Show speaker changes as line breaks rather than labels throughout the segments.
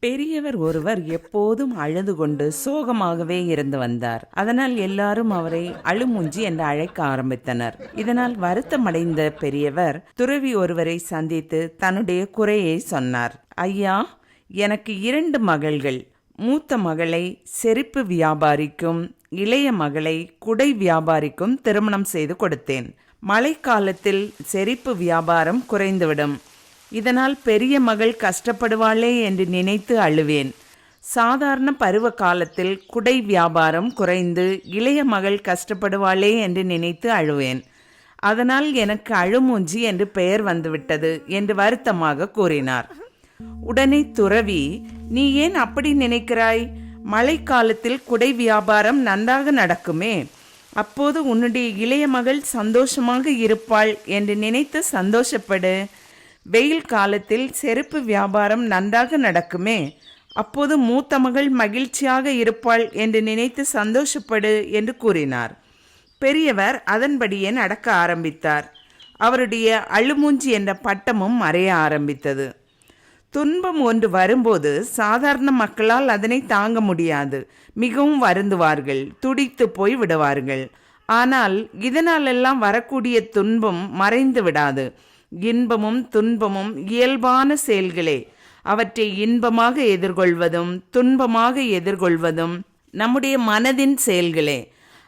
பெரியவர் ஒருவர் எப்போதும் அழுது கொண்டு சோகமாகவே இருந்து வந்தார். அதனால் எல்லாரும் அவரை அழுமூஞ்சி என்று அழைக்க ஆரம்பித்தனர். இதனால் வருத்தமடைந்த பெரியவர் துறவி ஒருவரை சந்தித்து தன்னுடைய குறையை சொன்னார். ஐயா, எனக்கு 2 மகள்கள். மூத்த மகளை செருப்பு வியாபாரிக்கும், இளைய மகளை குடை வியாபாரிக்கும் திருமணம் செய்து கொடுத்தேன். மழைக்காலத்தில் செருப்பு வியாபாரம் குறைந்துவிடும். இதனால் பெரிய மகள் கஷ்டப்படுவாளே என்று நினைத்து அழுவேன். சாதாரண பருவ காலத்தில் குடை வியாபாரம் குறைந்து இளைய மகள் கஷ்டப்படுவாளே என்று நினைத்து அழுவேன். அதனால் எனக்கு அழுமூஞ்சி என்று பெயர் வந்துவிட்டது என்று வருத்தமாக கூறினார். உடனே துறவி, நீ ஏன் அப்படி நினைக்கிறாய்? மழைக்காலத்தில் குடை வியாபாரம் நன்றாக நடக்குமே, அப்போது உன்னுடைய இளைய மகள் சந்தோஷமாக இருப்பாள் என்று நினைத்து சந்தோஷப்படு. வெயில் காலத்தில் செருப்பு வியாபாரம் நன்றாக நடக்குமே, அப்போது மூத்த மகள் மகிழ்ச்சியாக இருப்பாள் என்று நினைத்து சந்தோஷப்படு என்று கூறினார். பெரியவர் அதன்படியே நடக்க ஆரம்பித்தார். அவருடைய அழுமூஞ்சி என்ற பட்டமும் மறைய ஆரம்பித்தது. துன்பம் ஒன்று வரும்போது சாதாரண மக்களால் அதனை தாங்க முடியாது. மிகவும் வருந்துவார்கள், துடித்து போய் விடுவார்கள். ஆனால் இதனாலெல்லாம் வரக்கூடிய துன்பம் மறைந்து விடாது. இன்பமும் துன்பமும் இயல்பான செயல்களே. அவற்றை இன்பமாக எதிர்கொள்வதும் துன்பமாக எதிர்கொள்வதும் நம்முடைய மனதின் செயல்களே.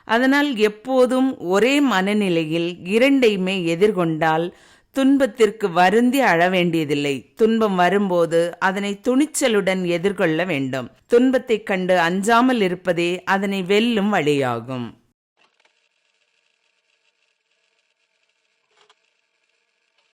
அதனால் எப்போதும் ஒரே மனநிலையில் இரண்டையுமே எதிர்கொண்டால் துன்பத்திற்கு வருந்தி அழ வேண்டியதில்லை. துன்பம் வரும்போது அதனை துணிச்சலுடன் எதிர்கொள்ள வேண்டும். துன்பத்தைக் கண்டு அஞ்சாமல் இருப்பதே அதனை வெல்லும் வழியாகும்.